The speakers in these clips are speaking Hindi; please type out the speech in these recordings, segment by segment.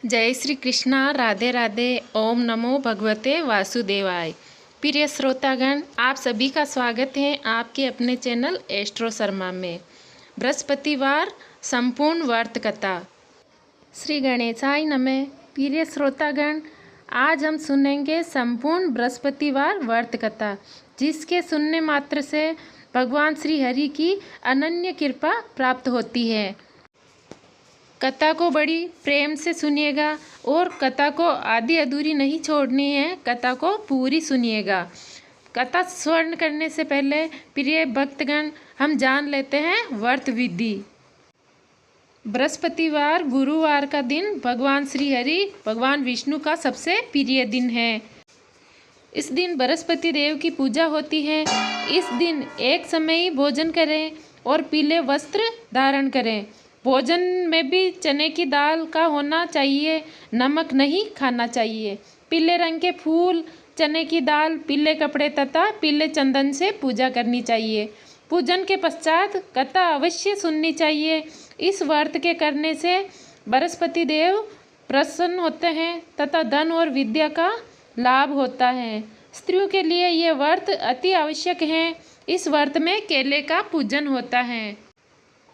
जय श्री कृष्णा। राधे राधे। ओम नमो भगवते वासुदेवाय। प्रिय श्रोतागण, आप सभी का स्वागत है आपके अपने चैनल एस्ट्रो शर्मा में। बृहस्पतिवार संपूर्ण व्रत कथा। श्री गणेशाय नमः। प्रिय श्रोतागण, आज हम सुनेंगे संपूर्ण बृहस्पतिवार व्रत कथा, जिसके सुनने मात्र से भगवान श्री हरि की अनन्य कृपा प्राप्त होती है। कथा को बड़ी प्रेम से सुनिएगा और कथा को आधी अधूरी नहीं छोड़नी है, कथा को पूरी सुनिएगा। कथा श्रवण करने से पहले प्रिय भक्तगण, हम जान लेते हैं व्रत विधि। बृहस्पतिवार गुरुवार का दिन भगवान श्री हरि भगवान विष्णु का सबसे प्रिय दिन है। इस दिन बृहस्पति देव की पूजा होती है। इस दिन एक समय ही भोजन करें और पीले वस्त्र धारण करें। भोजन में भी चने की दाल का होना चाहिए, नमक नहीं खाना चाहिए। पीले रंग के फूल, चने की दाल, पीले कपड़े तथा पीले चंदन से पूजा करनी चाहिए। पूजन के पश्चात कथा अवश्य सुननी चाहिए। इस व्रत के करने से बृहस्पति देव प्रसन्न होते हैं तथा धन और विद्या का लाभ होता है। स्त्रियों के लिए ये व्रत अति आवश्यक है। इस व्रत में केले का पूजन होता है।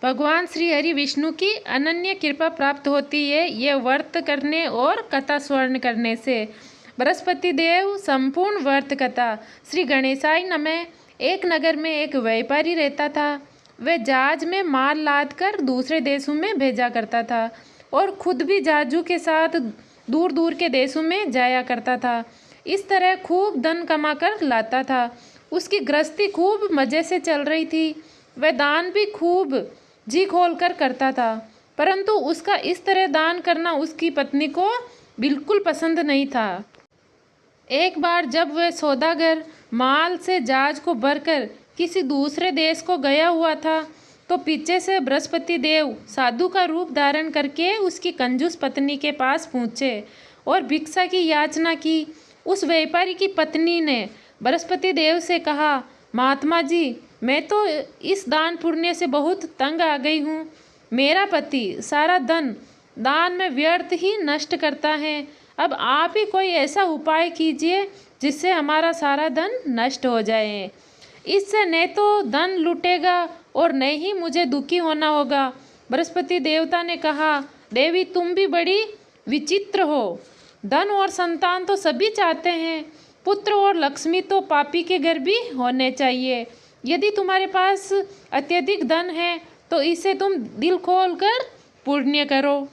भगवान श्री हरि विष्णु की अनन्य कृपा प्राप्त होती है ये व्रत करने और कथा श्रवण करने से। बृहस्पति देव संपूर्ण व्रत कथा। श्री गणेशाय नमः। एक नगर में एक व्यापारी रहता था। वह जहाज में माल लाद कर दूसरे देशों में भेजा करता था और खुद भी जहाजों के साथ दूर दूर के देशों में जाया करता था। इस तरह खूब धन कमा कर लाता था। उसकी गृहस्थी खूब मज़े से चल रही थी। वह दान भी खूब जी खोल कर करता था, परंतु उसका इस तरह दान करना उसकी पत्नी को बिल्कुल पसंद नहीं था। एक बार जब वह सौदागर माल से जहाज को भरकर किसी दूसरे देश को गया हुआ था, तो पीछे से बृहस्पति देव साधु का रूप धारण करके उसकी कंजूस पत्नी के पास पहुँचे और भिक्षा की याचना की। उस व्यापारी की पत्नी ने बृहस्पति देव से कहा, महात्मा जी, मैं तो इस दान पुण्य से बहुत तंग आ गई हूँ। मेरा पति सारा धन दान में व्यर्थ ही नष्ट करता है। अब आप ही कोई ऐसा उपाय कीजिए जिससे हमारा सारा धन नष्ट हो जाए। इससे न तो धन लूटेगा और न ही मुझे दुखी होना होगा। बृहस्पति देवता ने कहा, देवी तुम भी बड़ी विचित्र हो। धन और संतान तो सभी चाहते हैं, पुत्र और लक्ष्मी तो पापी के घर भी होने चाहिए। यदि तुम्हारे पास अत्यधिक धन है तो इसे तुम दिल खोल कर पुण्य करो।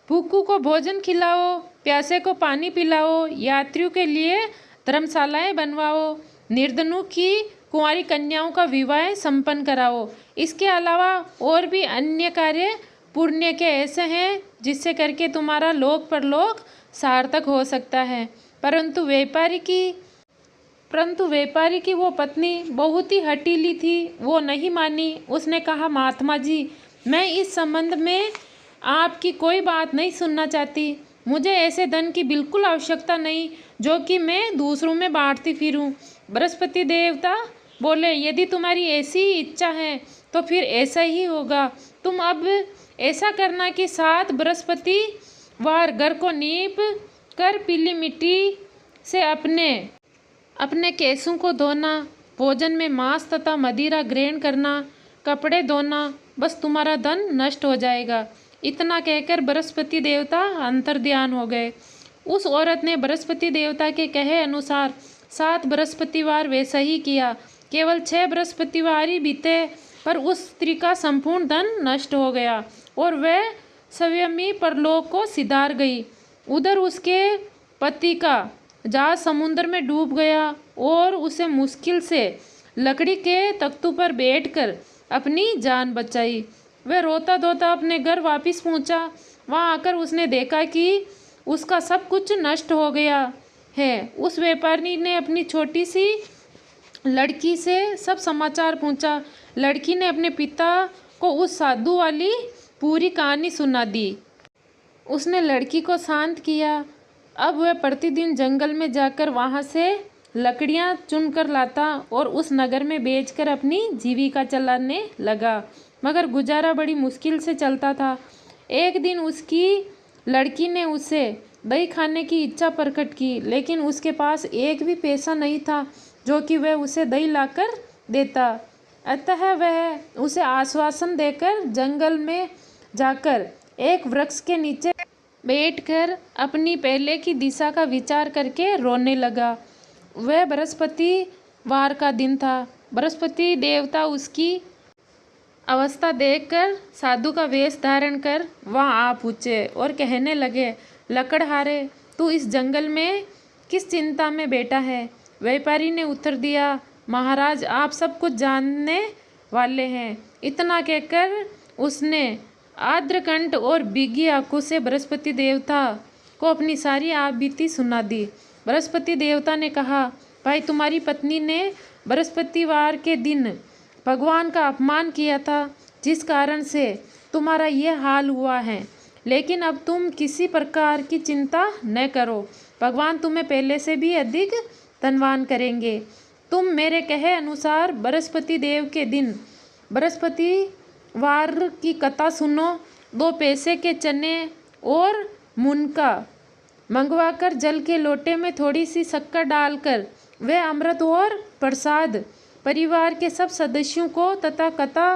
भूखों को भोजन खिलाओ, प्यासे को पानी पिलाओ, यात्रियों के लिए धर्मशालाएं बनवाओ, निर्धनों की कुंवारी कन्याओं का विवाह संपन्न कराओ। इसके अलावा और भी अन्य कार्य पुण्य के ऐसे हैं जिससे करके तुम्हारा लोक परलोक सार्थक हो सकता है। परंतु व्यापारी की वो पत्नी बहुत ही हठीली थी। वो नहीं मानी। उसने कहा, महात्मा जी, मैं इस संबंध में आपकी कोई बात नहीं सुनना चाहती। मुझे ऐसे धन की बिल्कुल आवश्यकता नहीं जो कि मैं दूसरों में बांटती फिरूं। बृहस्पति देवता बोले, यदि तुम्हारी ऐसी इच्छा है तो फिर ऐसा ही होगा। तुम अब ऐसा करना कि 7 बृहस्पतिवार घर को नीप कर पीली मिट्टी से अपने केसों को धोना, भोजन में मांस तथा मदिरा ग्रहण करना, कपड़े धोना, बस तुम्हारा धन नष्ट हो जाएगा। इतना कहकर बृहस्पति देवता अंतर्ध्यान हो गए। उस औरत ने बृहस्पति देवता के कहे अनुसार 7 बृहस्पतिवार वैसा ही किया। केवल 6 बृहस्पतिवार ही बीते, पर उस स्त्री का संपूर्ण धन नष्ट हो गया और वह स्वयं ही परलोक को सिधार गई। उधर उसके पति का जहाज समुद्र में डूब गया और उसे मुश्किल से लकड़ी के तख्तों पर बैठकर अपनी जान बचाई। वह रोता धोता अपने घर वापस पहुंचा। वहां आकर उसने देखा कि उसका सब कुछ नष्ट हो गया है। उस व्यापारी ने अपनी छोटी सी लड़की से सब समाचार पूछा। लड़की ने अपने पिता को उस साधु वाली पूरी कहानी सुना दी। उसने लड़की को शांत किया। अब वह प्रतिदिन जंगल में जाकर वहां से लकड़ियां चुनकर लाता और उस नगर में बेचकर अपनी जीविका चलाने लगा, मगर गुजारा बड़ी मुश्किल से चलता था। एक दिन उसकी लड़की ने उसे दही खाने की इच्छा प्रकट की, लेकिन उसके पास एक भी पैसा नहीं था जो कि वह उसे दही लाकर देता। अतः वह उसे आश्वासन देकर जंगल में जाकर एक वृक्ष के नीचे बैठकर अपनी पहले की दिशा का विचार करके रोने लगा। वह बृहस्पतिवार का दिन था। बृहस्पति देवता उसकी अवस्था देखकर साधु का वेश धारण कर वहाँ आ पूछे और कहने लगे, लकड़हारे, तू इस जंगल में किस चिंता में बैठा है? व्यापारी ने उत्तर दिया, महाराज, आप सब कुछ जानने वाले हैं। इतना कहकर उसने आर्द्रकंठ और भीगी आंखों से बृहस्पति देवता को अपनी सारी आपबीती सुना दी। बृहस्पति देवता ने कहा, भाई, तुम्हारी पत्नी ने बृहस्पतिवार के दिन भगवान का अपमान किया था, जिस कारण से तुम्हारा यह हाल हुआ है। लेकिन अब तुम किसी प्रकार की चिंता न करो, भगवान तुम्हें पहले से भी अधिक धनवान करेंगे। तुम मेरे कहे अनुसार बृहस्पति देव के दिन बृहस्पतिवार की कथा सुनो। 2 पैसे के चने और मुनका मंगवाकर जल के लोटे में थोड़ी सी शक्कर डालकर वह अमृत और प्रसाद परिवार के सब सदस्यों को तथा कथा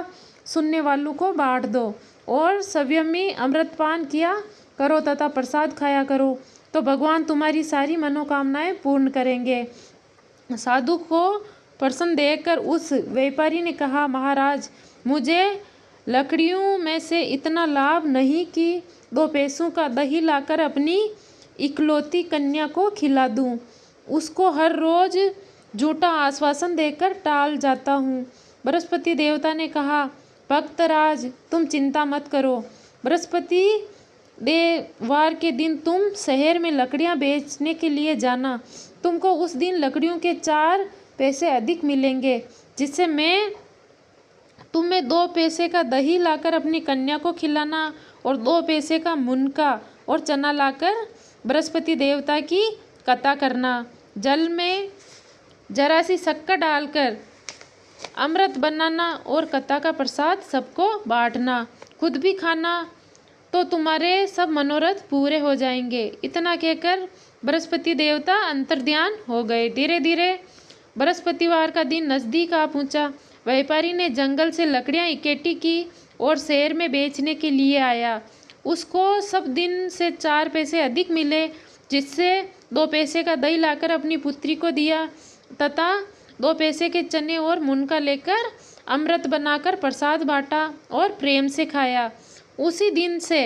सुनने वालों को बांट दो और संयमी अमृतपान किया करो तथा प्रसाद खाया करो, तो भगवान तुम्हारी सारी मनोकामनाएं पूर्ण करेंगे। साधु को प्रसन्न देखकर उस व्यापारी ने कहा, महाराज, मुझे लकड़ियों में से इतना लाभ नहीं कि 2 पैसों का दही लाकर अपनी इकलौती कन्या को खिला दूं। उसको हर रोज झूठा आश्वासन देकर टाल जाता हूँ। बृहस्पति देवता ने कहा, भक्तराज, तुम चिंता मत करो। बृहस्पति देववार के दिन तुम शहर में लकड़ियाँ बेचने के लिए जाना। तुमको उस दिन लकड़ियों के 4 पैसे अधिक मिलेंगे, जिससे मैं तुम्हें 2 पैसे का दही लाकर अपनी कन्या को खिलाना और 2 पैसे का मुनका और चना लाकर बृहस्पति देवता की कथा करना। जल में जरा सी शक्कर डालकर अमृत बनाना और कथा का प्रसाद सबको बांटना, खुद भी खाना, तो तुम्हारे सब मनोरथ पूरे हो जाएंगे। इतना कहकर बृहस्पति देवता अंतर्ध्यान हो गए। धीरे धीरे बृहस्पतिवार का दिन नज़दीक आ पहुंचा। व्यापारी ने जंगल से लकड़ियां इकट्ठी की और शहर में बेचने के लिए आया। उसको सब दिन से 4 पैसे अधिक मिले, जिससे 2 पैसे का दही लाकर अपनी पुत्री को दिया तथा 2 पैसे के चने और मुनका लेकर अमृत बनाकर प्रसाद बांटा और प्रेम से खाया। उसी दिन से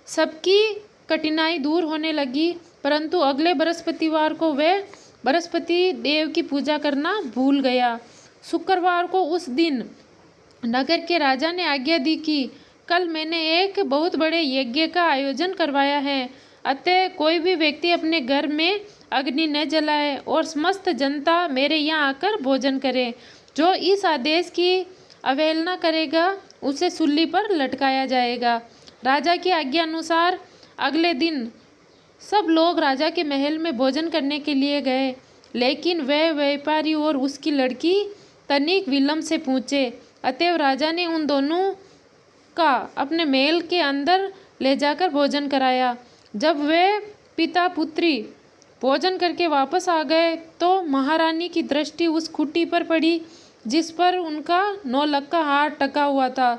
सबकी कठिनाई दूर होने लगी, परंतु अगले बृहस्पतिवार को वह बृहस्पति देव की पूजा करना भूल गया। शुक्रवार को उस दिन नगर के राजा ने आज्ञा दी कि कल मैंने एक बहुत बड़े यज्ञ का आयोजन करवाया है, अतः कोई भी व्यक्ति अपने घर में अग्नि न जलाए और समस्त जनता मेरे यहाँ आकर भोजन करे। जो इस आदेश की अवहेलना करेगा उसे सूली पर लटकाया जाएगा। राजा की आज्ञा अनुसार अगले दिन सब लोग राजा के महल में भोजन करने के लिए गए, लेकिन वह व्यापारी और उसकी लड़की तनिक विलंब से पहुँचे। अतएव राजा ने उन दोनों का अपने महल के अंदर ले जाकर भोजन कराया। जब वे पिता पुत्री भोजन करके वापस आ गए तो महारानी की दृष्टि उस खुट्टी पर पड़ी जिस पर उनका 9 लाख का हार टका हुआ था।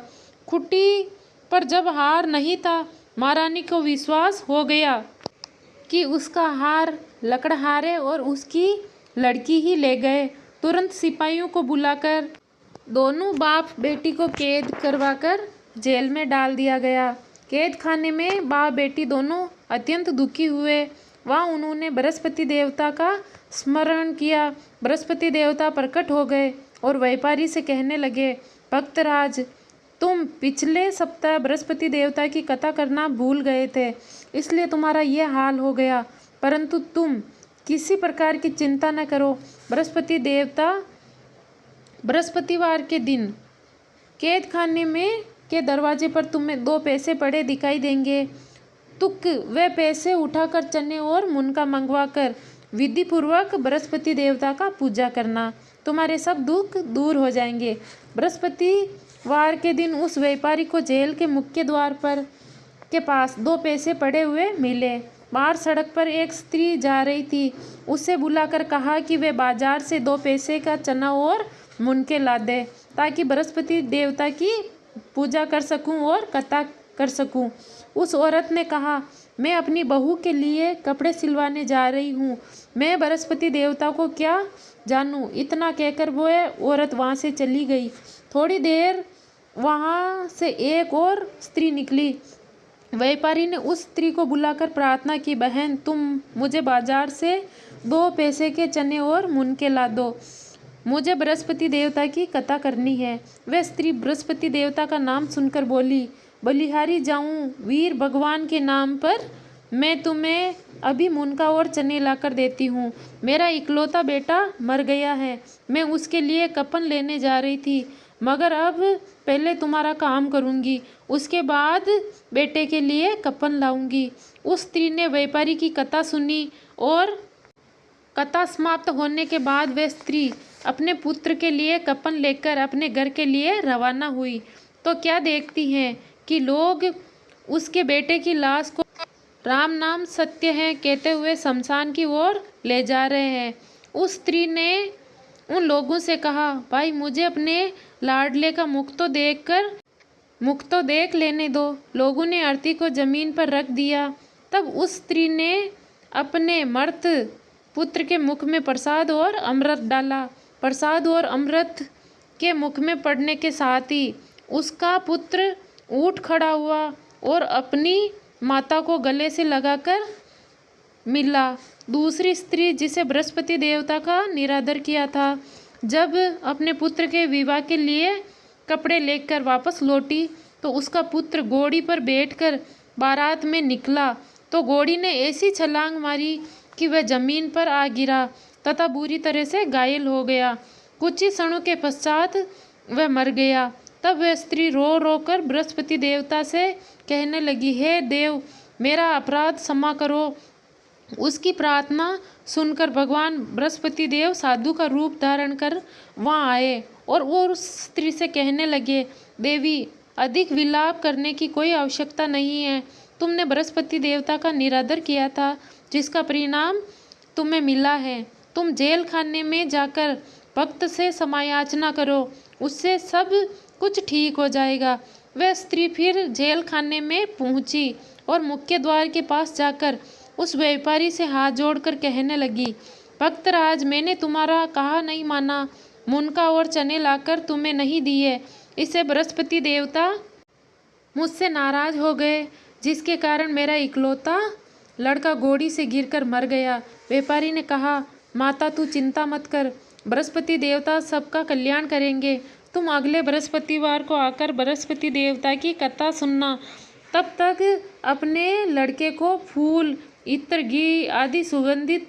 खुट्टी पर जब हार नहीं था, महारानी को विश्वास हो गया कि उसका हार लकड़हारे और उसकी लड़की ही ले गए। तुरंत सिपाहियों को बुलाकर दोनों बाप बेटी को कैद करवाकर जेल में डाल दिया गया। कैद खाने में बाप बेटी दोनों अत्यंत दुखी हुए। वहाँ उन्होंने बृहस्पति देवता का स्मरण किया। बृहस्पति देवता प्रकट हो गए और व्यापारी से कहने लगे, भक्तराज, तुम पिछले सप्ताह बृहस्पति देवता की कथा करना भूल गए थे, इसलिए तुम्हारा यह हाल हो गया। परंतु तुम किसी प्रकार की चिंता न करो। बृहस्पति देवता बृहस्पतिवार के दिन कैद खाने में के दरवाजे पर तुम्हें 2 पैसे पड़े दिखाई देंगे। तुक वे पैसे उठाकर चने और मुनका मंगवाकर विधि पूर्वक बृहस्पति देवता का पूजा करना, तुम्हारे सब दुख दूर हो जाएंगे। बृहस्पतिवार के दिन उस व्यापारी को जेल के मुख्य द्वार पर के पास 2 पैसे पड़े हुए मिले। बाहर सड़क पर एक स्त्री जा रही थी। उसे बुलाकर कहा कि वे बाजार से 2 पैसे का चना और मुनके ला दे, ताकि बृहस्पति देवता की पूजा कर सकूं और कथा कर सकूं। उस औरत ने कहा, मैं अपनी बहू के लिए कपड़े सिलवाने जा रही हूँ, मैं बृहस्पति देवता को क्या जानूँ। इतना कहकर वो औरत वहाँ से चली गई। थोड़ी देर वहाँ से एक और स्त्री निकली। व्यापारी ने उस स्त्री को बुलाकर प्रार्थना की, बहन तुम मुझे बाजार से 2 पैसे के चने और मुनके ला दो, मुझे बृहस्पति देवता की कथा करनी है। वह स्त्री बृहस्पति देवता का नाम सुनकर बोली, बलिहारी जाऊं वीर भगवान के नाम पर मैं तुम्हें अभी मुनका और चने लाकर देती हूँ। मेरा इकलौता बेटा मर गया है, मैं उसके लिए कफन लेने जा रही थी, मगर अब पहले तुम्हारा काम करूँगी, उसके बाद बेटे के लिए कफन लाऊंगी। उस स्त्री ने व्यापारी की कथा सुनी और कथा समाप्त होने के बाद वह स्त्री अपने पुत्र के लिए कफन लेकर अपने घर के लिए रवाना हुई तो क्या देखती हैं कि लोग उसके बेटे की लाश को राम नाम सत्य है कहते हुए शमशान की ओर ले जा रहे हैं। उस स्त्री ने उन लोगों से कहा, भाई मुझे अपने लाडले का मुख तो देख लेने दो। लोगों ने आरती को जमीन पर रख दिया। तब उस स्त्री ने अपने मर्त पुत्र के मुख में प्रसाद और अमृत डाला। प्रसाद और अमृत के मुख में पड़ने के साथ ही उसका पुत्र उठ खड़ा हुआ और अपनी माता को गले से लगाकर मिला। दूसरी स्त्री जिसे बृहस्पति देवता का निरादर किया था, जब अपने पुत्र के विवाह के लिए कपड़े लेकर वापस लौटी तो उसका पुत्र घोड़ी पर बैठकर बारात में निकला तो घोड़ी ने ऐसी छलांग मारी कि वह जमीन पर आ गिरा तथा बुरी तरह से घायल हो गया। कुछ ही क्षणों के पश्चात वह मर गया। तब वह स्त्री रो रो कर बृहस्पति देवता से कहने लगी, हे देव मेरा अपराध क्षमा करो। उसकी प्रार्थना सुनकर भगवान बृहस्पति देव साधु का रूप धारण कर वहाँ आए और वो उस स्त्री से कहने लगे, देवी अधिक विलाप करने की कोई आवश्यकता नहीं है। तुमने बृहस्पति देवता का निरादर किया था, जिसका परिणाम तुम्हें मिला है। तुम जेल खाने में जाकर भक्त से क्षमायाचना करो, उससे सब कुछ ठीक हो जाएगा। वह स्त्री फिर जेल खाने में पहुंची और मुख्य द्वार के पास जाकर उस व्यापारी से हाथ जोड़कर कहने लगी, भक्तराज मैंने तुम्हारा कहा नहीं माना, मुनका और चने लाकर तुम्हें नहीं दिए, इससे बृहस्पति देवता मुझसे नाराज हो गए, जिसके कारण मेरा इकलौता लड़का घोड़ी से गिरकर मर गया। व्यापारी ने कहा, माता तू चिंता मत कर, बृहस्पति देवता सबका कल्याण करेंगे। तुम अगले बृहस्पतिवार को आकर बृहस्पति देवता की कथा सुनना। तब तक अपने लड़के को फूल, इत्र, घी आदि सुगंधित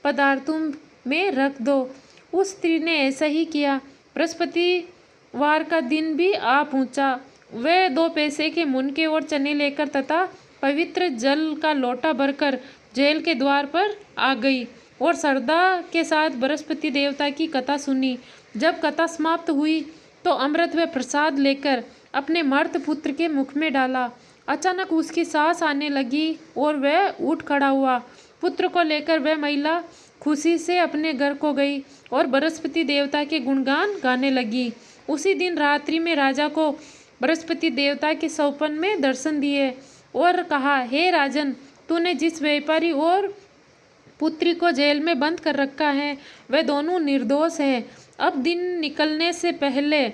पदार्थों में रख दो। उस स्त्री ने ऐसा ही किया। बृहस्पतिवार का दिन भी आ पहुंचा। वह 2 पैसे के मुनके और चने लेकर तथा पवित्र जल का लोटा भरकर जेल के द्वार पर आ गई और श्रद्धा के साथ बृहस्पति देवता की कथा सुनी। जब कथा समाप्त हुई तो अमृत व प्रसाद लेकर अपने मर्त पुत्र के मुख में डाला। अचानक उसकी सांस आने लगी और वह उठ खड़ा हुआ। पुत्र को लेकर वह महिला खुशी से अपने घर को गई और बृहस्पति देवता के गुणगान गाने लगी। उसी दिन रात्रि में राजा को बृहस्पति देवता के स्वप्न में दर्शन दिए और कहा, हे राजन, तूने जिस व्यापारी और पुत्री को जेल में बंद कर रखा है वह दोनों निर्दोष हैं। अब दिन निकलने से पहले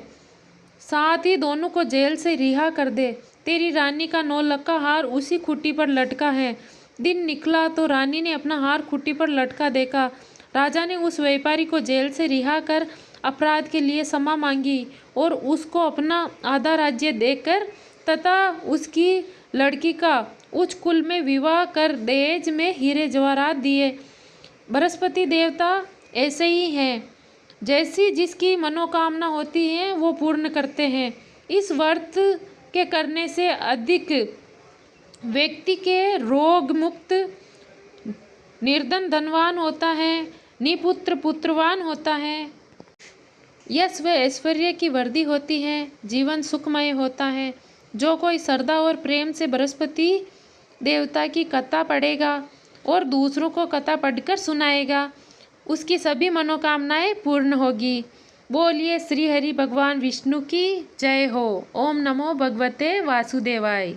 साथ ही दोनों को जेल से रिहा कर दे। तेरी रानी का 9 लाख का हार उसी खुट्टी पर लटका है। दिन निकला तो रानी ने अपना हार खुट्टी पर लटका देखा। राजा ने उस व्यापारी को जेल से रिहा कर अपराध के लिए क्षमा मांगी और उसको अपना आधा राज्य देकर तथा उसकी लड़की का उच्च कुल में विवाह कर दहेज में हीरे जवाहरात दिए। बृहस्पति देवता ऐसे ही हैं, जैसी जिसकी मनोकामना होती है वो पूर्ण करते हैं। इस व्रत के करने से अधिक व्यक्ति के रोग मुक्त, निर्धन धनवान होता है, निपुत्र पुत्रवान होता है, यश व ऐश्वर्य की वृद्धि होती है, जीवन सुखमय होता है। जो कोई श्रद्धा और प्रेम से बृहस्पति देवता की कथा पढ़ेगा और दूसरों को कथा पढ़कर सुनाएगा, उसकी सभी मनोकामनाएं पूर्ण होगी। बोलिए श्री हरि भगवान विष्णु की जय हो। ओम नमो भगवते वासुदेवाय।